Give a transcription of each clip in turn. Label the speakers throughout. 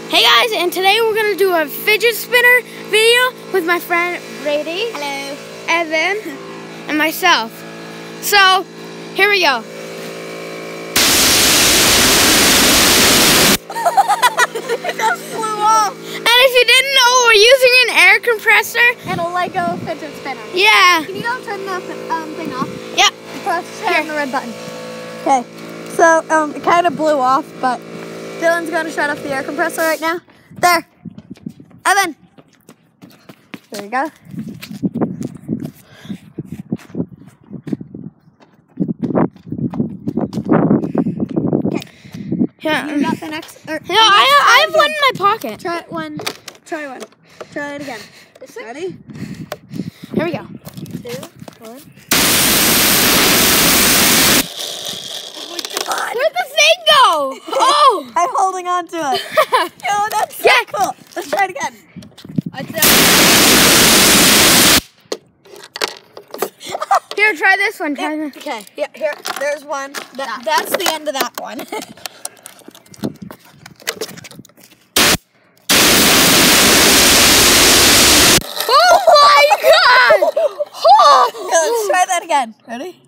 Speaker 1: Hey guys, and today we're going to do a fidget spinner video with my friend Brady.
Speaker 2: Hello.
Speaker 1: Evan. And myself. So, here we go.
Speaker 2: It just flew off.
Speaker 1: And if you didn't know, we're using an air compressor.
Speaker 2: And a Lego fidget spinner.
Speaker 1: Yeah.
Speaker 2: Can you go turn the thing off?
Speaker 1: Yeah.
Speaker 2: Press on the red button. Okay. So, it kind of blew off, but Dylan's going to shut off the air compressor right now. There. Evan. There you go. Okay.
Speaker 1: Yeah.
Speaker 2: You got the next?
Speaker 1: No, I have one in my pocket.
Speaker 2: Try one. Try one. Try it again. Ready?
Speaker 1: Here we go.
Speaker 2: 2, 1.
Speaker 1: Where'd the thing go? Oh!
Speaker 2: I'm holding on to it. Oh, that's so cool. Let's try it again.
Speaker 1: Here, try this one. Try this.
Speaker 2: Okay, yeah, here, there's one. That's the end of that one.
Speaker 1: Oh my God! Oh!
Speaker 2: Okay, let's try that again. Ready?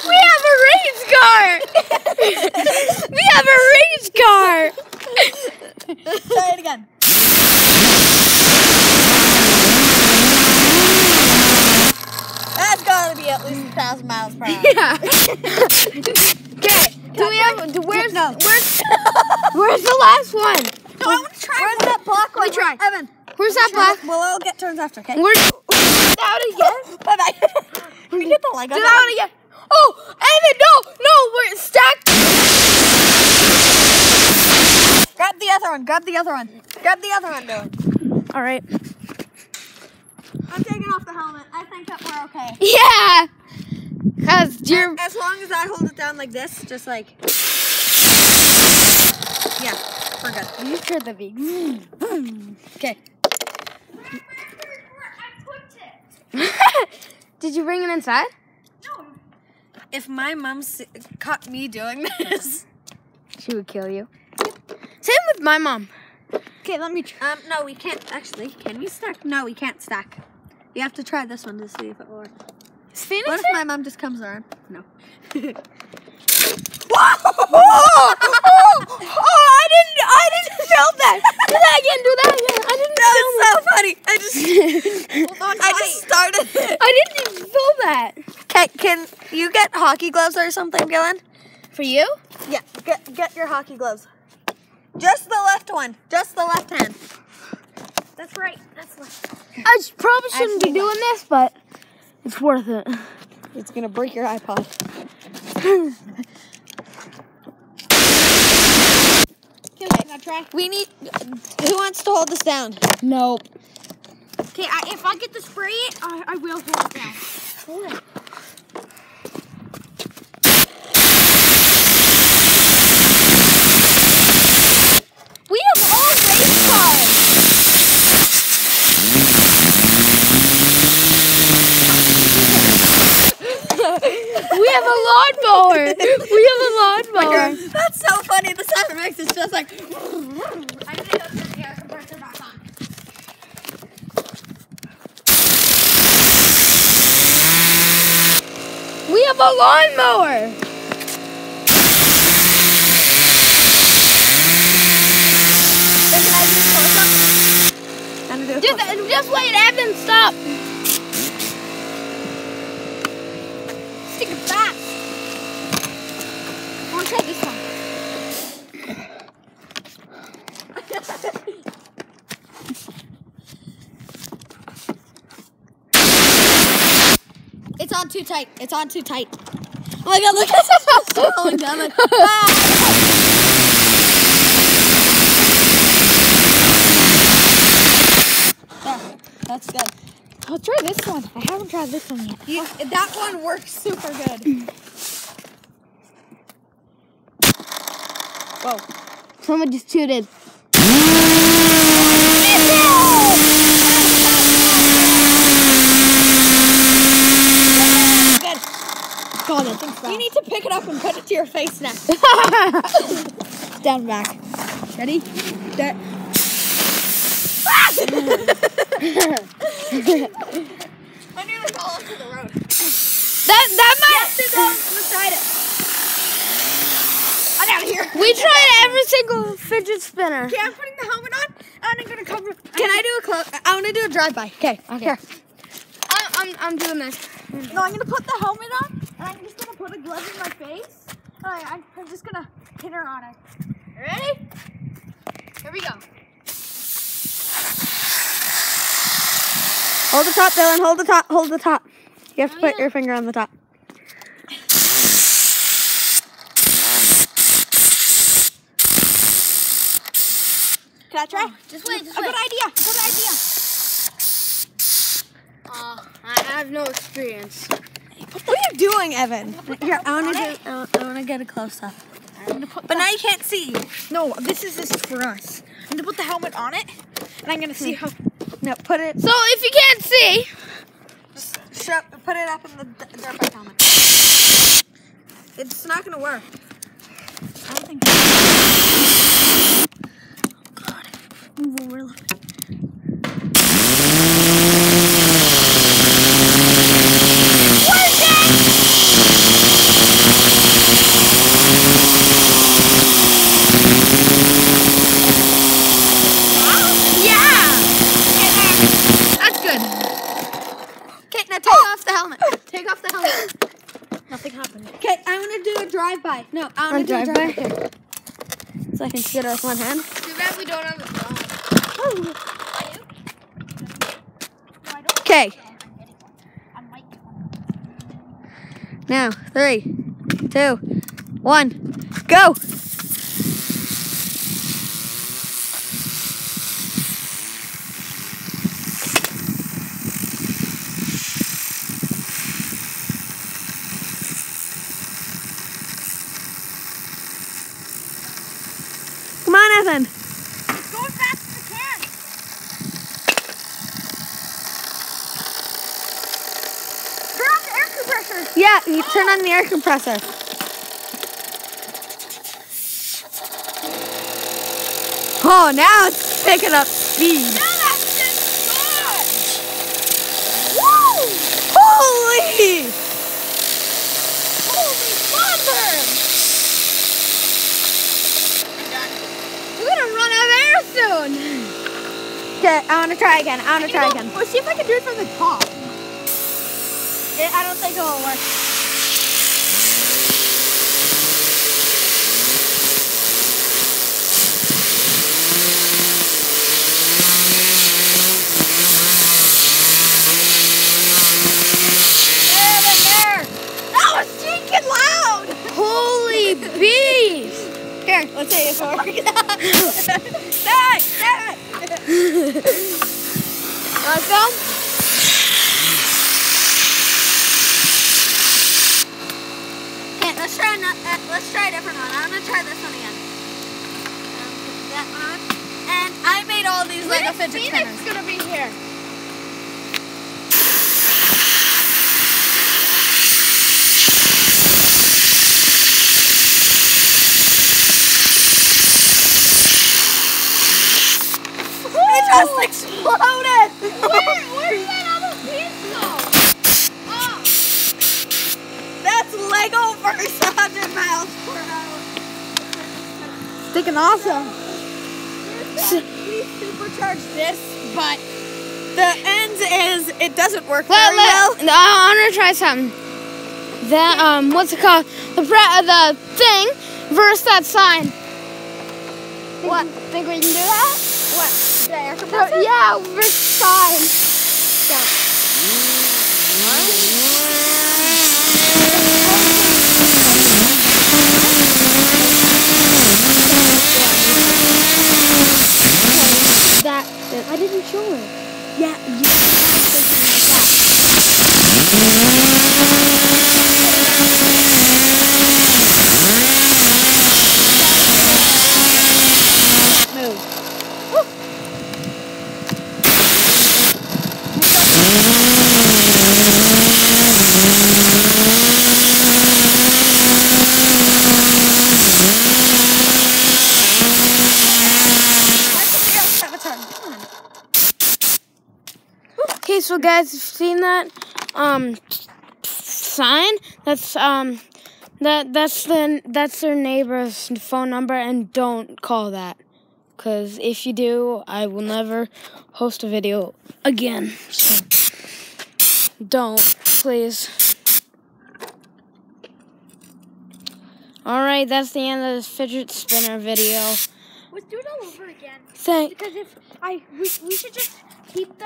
Speaker 1: We have a race car! We have a race car!
Speaker 2: Try it again. That's gotta be at least 1,000 miles per hour.
Speaker 1: Yeah. Okay. Where's the last one?
Speaker 2: No, I want to try. Where's that black one?
Speaker 1: We try.
Speaker 2: Evan.
Speaker 1: Where's that black?
Speaker 2: We'll all get turns after, okay?
Speaker 1: Where's that again?
Speaker 2: Bye-bye. We did the Lego.
Speaker 1: Do that one again. Oh, Evan, no, we're stacked.
Speaker 2: Grab the other one. Grab the other one. Grab the other one, Dylan.
Speaker 1: All right.
Speaker 2: I'm taking off the helmet. I think that we're okay.
Speaker 1: Yeah. Cause you're.
Speaker 2: As long as I hold it down like this, just like. Yeah, we're good.
Speaker 1: You heard the beat. Okay. Did you bring it inside?
Speaker 2: No. If my mom caught me doing this,
Speaker 1: she would kill you. Same with my mom.
Speaker 2: Okay, let me try. No, we can't actually. Can we stack? No, we can't stack. You have to try this one to see if it works. What if my mom just comes around? No.
Speaker 1: Oh, I didn't film that. Do that again. I didn't film
Speaker 2: that. That's so funny. I just started it.
Speaker 1: I didn't even film that.
Speaker 2: Can you get hockey gloves or something, Dylan?
Speaker 1: For you?
Speaker 2: Yeah, get your hockey gloves. Just the left one. Just the left hand. That's right. That's left.
Speaker 1: I probably shouldn't be doing this, but it's worth it.
Speaker 2: It's gonna break your iPod. Okay, now try. We need. Who wants to hold this down?
Speaker 1: Nope.
Speaker 2: Okay, if I get to spray it, I will hold it down. Hold it.
Speaker 1: We have all race cars. We have a lawnmower.
Speaker 2: That's so funny. The sound it makes is just like. I need to go turn the air compressor back on.
Speaker 1: We have a lawnmower. Just wait, Evan, stop.
Speaker 2: Stick it back. I want to try this one. It's on too tight. It's on too tight. Oh my God, look at this. It's going down. Like, That's good.
Speaker 1: I'll try this one. I haven't tried this one yet.
Speaker 2: That one works super good. Whoa.
Speaker 1: Someone just tooted.
Speaker 2: God, that thing's You need to pick it up and put it to your face now. Stand back. Ready? There. I nearly fell onto the road.
Speaker 1: That might.
Speaker 2: Yes, it does. Let's try it. I'm out of here.
Speaker 1: We tried every single fidget spinner.
Speaker 2: Okay, I'm putting the helmet on. And I'm gonna cover. Can I do I want to do a drive-by. Okay. Here.
Speaker 1: I'm doing this.
Speaker 2: No, I'm gonna put the helmet on, and I'm just gonna put a glove in my face. And I'm just gonna hit her on it. Ready? Here we go. Hold the top, Dylan. Hold the top. Hold the top. You have to put your finger on the top. Can I try?
Speaker 1: Just wait.
Speaker 2: A good idea. Good idea.
Speaker 1: I have no experience.
Speaker 2: What are you doing, Evan? Here, I want to get a close up. But now you can't see. No, this is for us. I'm gonna put the helmet on it, and I'm gonna see how. No, put it.
Speaker 1: So if you can't see,
Speaker 2: just put it up in the dirt bike helmet. It's not gonna work. I don't think. Oh God. Move over a little bit.
Speaker 1: nothing happened.
Speaker 2: Okay, I'm gonna do a drive-by. No, I want to do a drive-by. So I can shoot it with one hand.
Speaker 1: Too bad we don't have a phone.
Speaker 2: Okay. Now, 3, 2, 1, go! Come on, Evan.
Speaker 1: Go as fast as you can.
Speaker 2: Turn on the air compressor. Yeah, you turn on the air compressor. Oh, now it's picking up speed.
Speaker 1: Now that's just good.
Speaker 2: Woo! Holy!
Speaker 1: Mother! We're gonna run out of air soon.
Speaker 2: Okay, I want to try again.
Speaker 1: Let's see if I can do it from the top.
Speaker 2: I don't think it will work.
Speaker 1: That was stinking loud! Holy bees!
Speaker 2: Here, let's see if it works.
Speaker 1: Let's go.
Speaker 2: Okay, let's try a different one. I'm gonna try this one again. Put that one on. And I made all these like a fidget spinners.
Speaker 1: Phoenix gonna be here.
Speaker 2: Just exploded!
Speaker 1: Where did that other piece go? Oh.
Speaker 2: That's Lego versus 100 miles per hour. Sticking awesome. We supercharged this, but the end is it doesn't work very well.
Speaker 1: I want to try something. That what's it called? The thing versus that sign.
Speaker 2: What?
Speaker 1: Think we can do that?
Speaker 2: What? The air compressor?
Speaker 1: Yeah, versus sign. I didn't show her.
Speaker 2: Yeah, you can something like that. Move.
Speaker 1: Okay, so guys, you've seen that sign? That's that's their neighbor's phone number, and don't call that, because if you do, I will never host a video again. So don't, please. All right, that's the end of this fidget spinner video.
Speaker 2: Let's do it all over again.
Speaker 1: Thank.
Speaker 2: Because we should just keep the